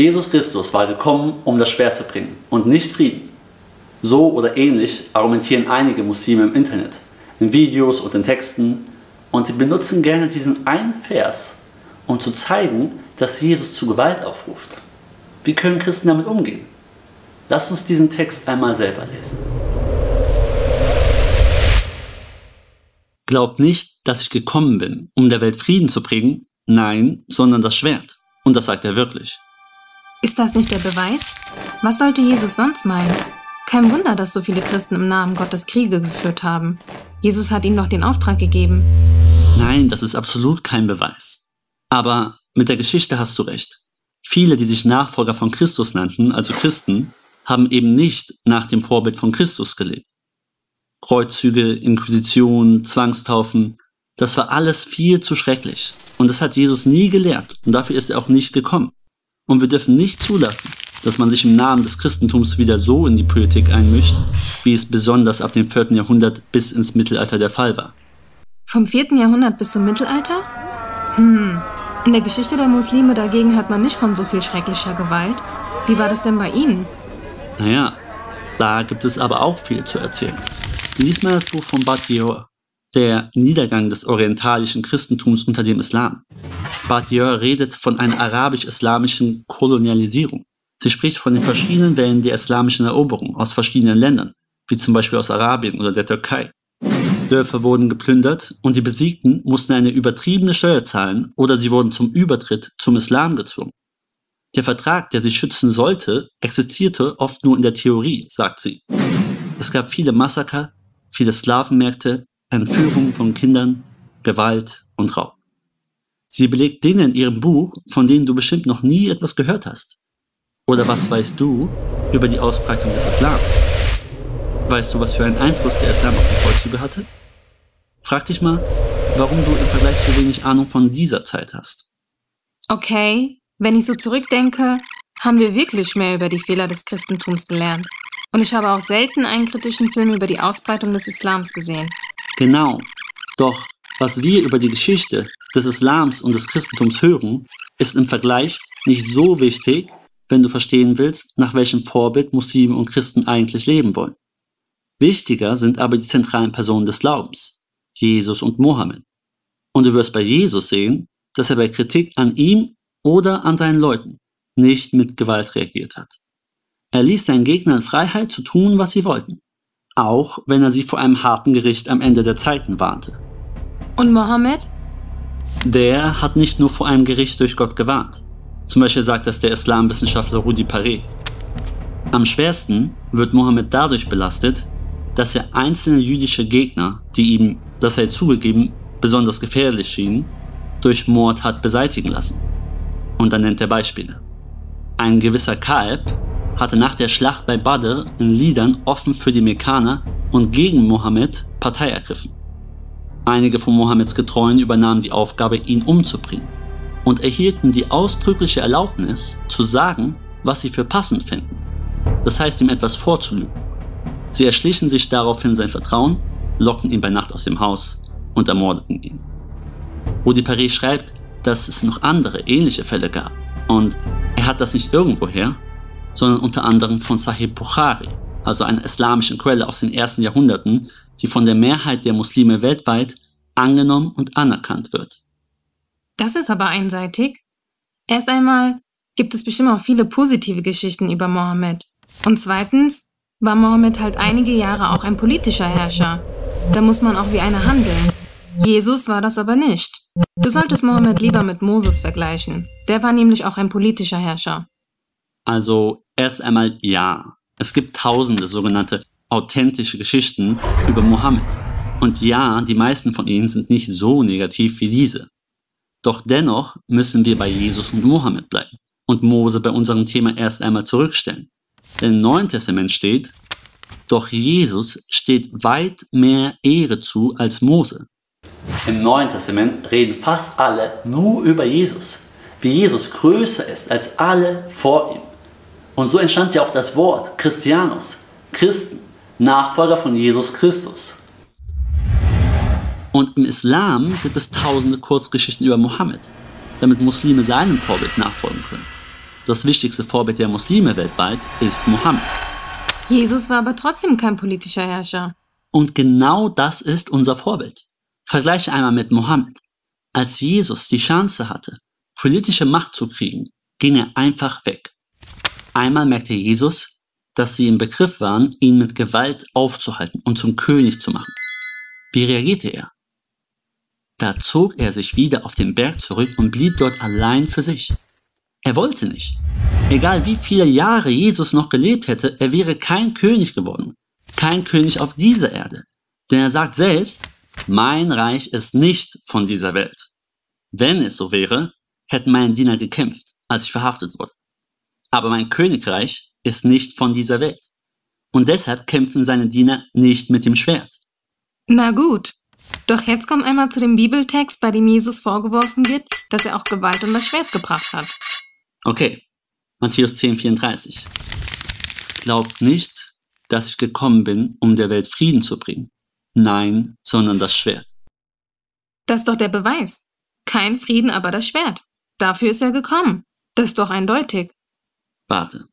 Jesus Christus war gekommen, um das Schwert zu bringen und nicht Frieden. So oder ähnlich argumentieren einige Muslime im Internet, in Videos und in Texten, und sie benutzen gerne diesen einen Vers, um zu zeigen, dass Jesus zu Gewalt aufruft. Wie können Christen damit umgehen? Lasst uns diesen Text einmal selber lesen. Glaubt nicht, dass ich gekommen bin, um der Welt Frieden zu bringen, nein, sondern das Schwert. Und das sagt er wirklich. Ist das nicht der Beweis? Was sollte Jesus sonst meinen? Kein Wunder, dass so viele Christen im Namen Gottes Kriege geführt haben. Jesus hat ihnen doch den Auftrag gegeben. Nein, das ist absolut kein Beweis. Aber mit der Geschichte hast du recht. Viele, die sich Nachfolger von Christus nannten, also Christen, haben eben nicht nach dem Vorbild von Christus gelebt. Kreuzzüge, Inquisition, Zwangstaufen, das war alles viel zu schrecklich. Und das hat Jesus nie gelehrt und dafür ist er auch nicht gekommen. Und wir dürfen nicht zulassen, dass man sich im Namen des Christentums wieder so in die Politik einmischt, wie es besonders ab dem 4. Jahrhundert bis ins Mittelalter der Fall war. Vom 4. Jahrhundert bis zum Mittelalter? In der Geschichte der Muslime dagegen hört man nicht von so viel schrecklicher Gewalt. Wie war das denn bei Ihnen? Naja, da gibt es aber auch viel zu erzählen. Lies mal das Buch von Badiou, Der Niedergang des orientalischen Christentums unter dem Islam. Badiou redet von einer arabisch-islamischen Kolonialisierung. Sie spricht von den verschiedenen Wellen der islamischen Eroberung aus verschiedenen Ländern, wie zum Beispiel aus Arabien oder der Türkei. Dörfer wurden geplündert und die Besiegten mussten eine übertriebene Steuer zahlen oder sie wurden zum Übertritt zum Islam gezwungen. Der Vertrag, der sie schützen sollte, existierte oft nur in der Theorie, sagt sie. Es gab viele Massaker, viele Sklavenmärkte, Entführung von Kindern, Gewalt und Raub. Sie belegt Dinge in ihrem Buch, von denen du bestimmt noch nie etwas gehört hast. Oder was weißt du über die Ausbreitung des Islams? Weißt du, was für einen Einfluss der Islam auf die Kreuzzüge hatte? Frag dich mal, warum du im Vergleich so wenig Ahnung von dieser Zeit hast. Okay, wenn ich so zurückdenke, haben wir wirklich mehr über die Fehler des Christentums gelernt. Und ich habe auch selten einen kritischen Film über die Ausbreitung des Islams gesehen. Genau. Doch was wir über die Geschichte des Islams und des Christentums hören, ist im Vergleich nicht so wichtig, wenn du verstehen willst, nach welchem Vorbild Muslime und Christen eigentlich leben wollen. Wichtiger sind aber die zentralen Personen des Glaubens, Jesus und Mohammed. Und du wirst bei Jesus sehen, dass er bei Kritik an ihm oder an seinen Leuten nicht mit Gewalt reagiert hat. Er ließ seinen Gegnern Freiheit zu tun, was sie wollten, auch wenn er sie vor einem harten Gericht am Ende der Zeiten warnte. Und Mohammed? Der hat nicht nur vor einem Gericht durch Gott gewarnt. Zum Beispiel sagt das der Islamwissenschaftler Rudi Paré. Am schwersten wird Mohammed dadurch belastet, dass er einzelne jüdische Gegner, die ihm, das sei zugegeben, besonders gefährlich schienen, durch Mord hat beseitigen lassen. Und dann nennt er Beispiele. Ein gewisser Kalb hatte nach der Schlacht bei Badr in Liedern offen für die Mekkaner und gegen Mohammed Partei ergriffen. Einige von Mohammeds Getreuen übernahmen die Aufgabe, ihn umzubringen und erhielten die ausdrückliche Erlaubnis, zu sagen, was sie für passend finden. Das heißt, ihm etwas vorzulügen. Sie erschlichen sich daraufhin sein Vertrauen, lockten ihn bei Nacht aus dem Haus und ermordeten ihn. Rudi Paré schreibt, dass es noch andere ähnliche Fälle gab. Und er hat das nicht irgendwoher, sondern unter anderem von Sahih Bukhari, also einer islamischen Quelle aus den ersten Jahrhunderten, die von der Mehrheit der Muslime weltweit angenommen und anerkannt wird. Das ist aber einseitig. Erst einmal gibt es bestimmt auch viele positive Geschichten über Mohammed. Und zweitens war Mohammed halt einige Jahre auch ein politischer Herrscher. Da muss man auch wie einer handeln. Jesus war das aber nicht. Du solltest Mohammed lieber mit Moses vergleichen. Der war nämlich auch ein politischer Herrscher. Also erst einmal ja. Es gibt tausende sogenannte authentische Geschichten über Mohammed. Und ja, die meisten von ihnen sind nicht so negativ wie diese. Doch dennoch müssen wir bei Jesus und Mohammed bleiben und Mose bei unserem Thema erst einmal zurückstellen. Denn im Neuen Testament steht, doch Jesus steht weit mehr Ehre zu als Mose. Im Neuen Testament reden fast alle nur über Jesus, wie Jesus größer ist als alle vor ihm. Und so entstand ja auch das Wort Christianus, Christen, Nachfolger von Jesus Christus. Und im Islam gibt es tausende Kurzgeschichten über Mohammed, damit Muslime seinem Vorbild nachfolgen können. Das wichtigste Vorbild der Muslime weltweit ist Mohammed. Jesus war aber trotzdem kein politischer Herrscher. Und genau das ist unser Vorbild. Vergleiche einmal mit Mohammed. Als Jesus die Chance hatte, politische Macht zu kriegen, ging er einfach weg. Einmal merkte Jesus, dass sie im Begriff waren, ihn mit Gewalt aufzuhalten und zum König zu machen. Wie reagierte er? Da zog er sich wieder auf den Berg zurück und blieb dort allein für sich. Er wollte nicht. Egal wie viele Jahre Jesus noch gelebt hätte, er wäre kein König geworden. Kein König auf dieser Erde. Denn er sagt selbst, mein Reich ist nicht von dieser Welt. Wenn es so wäre, hätten meine Diener gekämpft, als ich verhaftet wurde. Aber mein Königreich ist nicht von dieser Welt. Und deshalb kämpfen seine Diener nicht mit dem Schwert. Na gut. Doch jetzt kommt einmal zu dem Bibeltext, bei dem Jesus vorgeworfen wird, dass er auch Gewalt und das Schwert gebracht hat. Okay, Matthäus 10,34. Glaubt nicht, dass ich gekommen bin, um der Welt Frieden zu bringen. Nein, sondern das Schwert. Das ist doch der Beweis. Kein Frieden, aber das Schwert. Dafür ist er gekommen. Das ist doch eindeutig. Warte.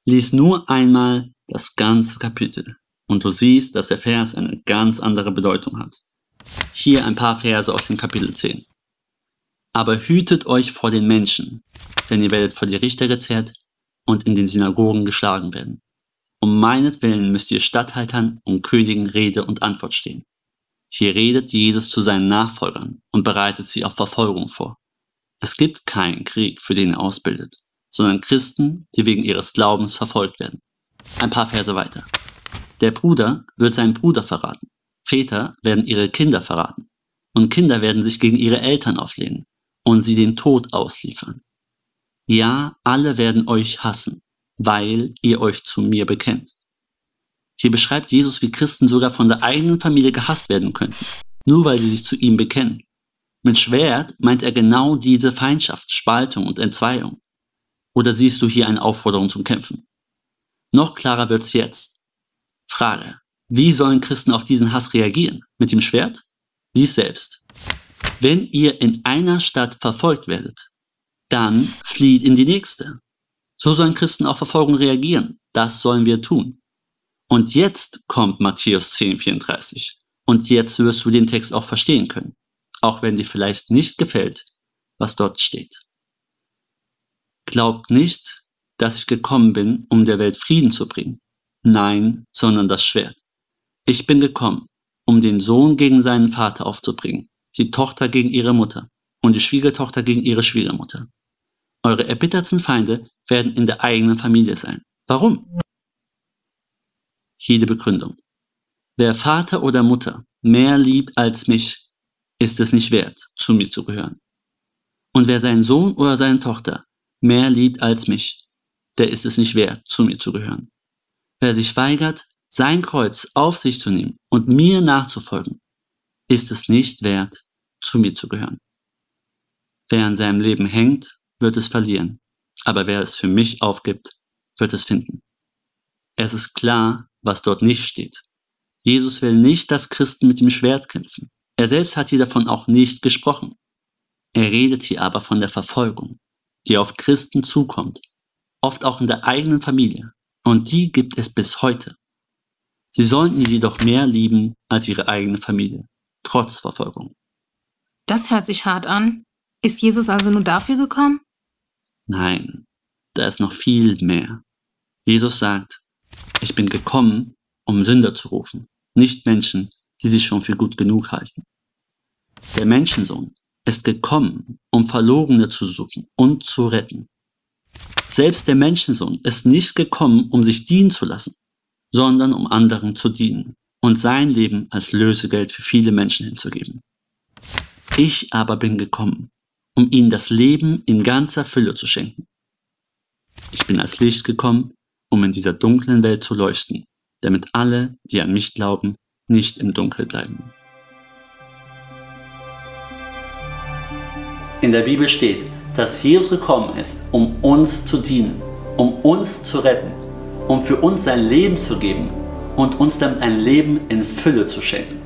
Lies nur einmal das ganze Kapitel und du siehst, dass der Vers eine ganz andere Bedeutung hat. Hier ein paar Verse aus dem Kapitel 10. Aber hütet euch vor den Menschen, denn ihr werdet vor die Richter gezerrt und in den Synagogen geschlagen werden. Um meinetwillen müsst ihr Statthaltern und Königen Rede und Antwort stehen. Hier redet Jesus zu seinen Nachfolgern und bereitet sie auf Verfolgung vor. Es gibt keinen Krieg, für den er ausbildet, sondern Christen, die wegen ihres Glaubens verfolgt werden. Ein paar Verse weiter. Der Bruder wird seinen Bruder verraten. Väter werden ihre Kinder verraten. Und Kinder werden sich gegen ihre Eltern auflehnen und sie den Tod ausliefern. Ja, alle werden euch hassen, weil ihr euch zu mir bekennt. Hier beschreibt Jesus, wie Christen sogar von der eigenen Familie gehasst werden könnten, nur weil sie sich zu ihm bekennen. Mit Schwert meint er genau diese Feindschaft, Spaltung und Entzweiung. Oder siehst du hier eine Aufforderung zum Kämpfen? Noch klarer wird's jetzt. Frage: Wie sollen Christen auf diesen Hass reagieren? Mit dem Schwert? Lies selbst. Wenn ihr in einer Stadt verfolgt werdet, dann flieht in die nächste. So sollen Christen auf Verfolgung reagieren. Das sollen wir tun. Und jetzt kommt Matthäus 10,34. Und jetzt wirst du den Text auch verstehen können. Auch wenn dir vielleicht nicht gefällt, was dort steht. Glaubt nicht, dass ich gekommen bin, um der Welt Frieden zu bringen. Nein, sondern das Schwert. Ich bin gekommen, um den Sohn gegen seinen Vater aufzubringen, die Tochter gegen ihre Mutter und die Schwiegertochter gegen ihre Schwiegermutter. Eure erbittertsten Feinde werden in der eigenen Familie sein. Warum? Hier die Begründung. Wer Vater oder Mutter mehr liebt als mich, ist es nicht wert, zu mir zu gehören. Und wer seinen Sohn oder seine Tochter mehr liebt als mich, der ist es nicht wert, zu mir zu gehören. Wer sich weigert, sein Kreuz auf sich zu nehmen und mir nachzufolgen, ist es nicht wert, zu mir zu gehören. Wer an seinem Leben hängt, wird es verlieren, aber wer es für mich aufgibt, wird es finden. Es ist klar, was dort nicht steht. Jesus will nicht, dass Christen mit dem Schwert kämpfen. Er selbst hat hier davon auch nicht gesprochen. Er redet hier aber von der Verfolgung, die auf Christen zukommt, oft auch in der eigenen Familie, und die gibt es bis heute. Sie sollen ihn jedoch mehr lieben als ihre eigene Familie, trotz Verfolgung. Das hört sich hart an. Ist Jesus also nur dafür gekommen? Nein, da ist noch viel mehr. Jesus sagt, ich bin gekommen, um Sünder zu rufen, nicht Menschen, die sich schon für gut genug halten. Der Menschensohn ist gekommen, um Verlorene zu suchen und zu retten. Selbst der Menschensohn ist nicht gekommen, um sich dienen zu lassen, sondern um anderen zu dienen und sein Leben als Lösegeld für viele Menschen hinzugeben. Ich aber bin gekommen, um ihnen das Leben in ganzer Fülle zu schenken. Ich bin als Licht gekommen, um in dieser dunklen Welt zu leuchten, damit alle, die an mich glauben, nicht im Dunkel bleiben. In der Bibel steht, dass Jesus gekommen ist, um uns zu dienen, um uns zu retten, um für uns sein Leben zu geben und uns damit ein Leben in Fülle zu schenken.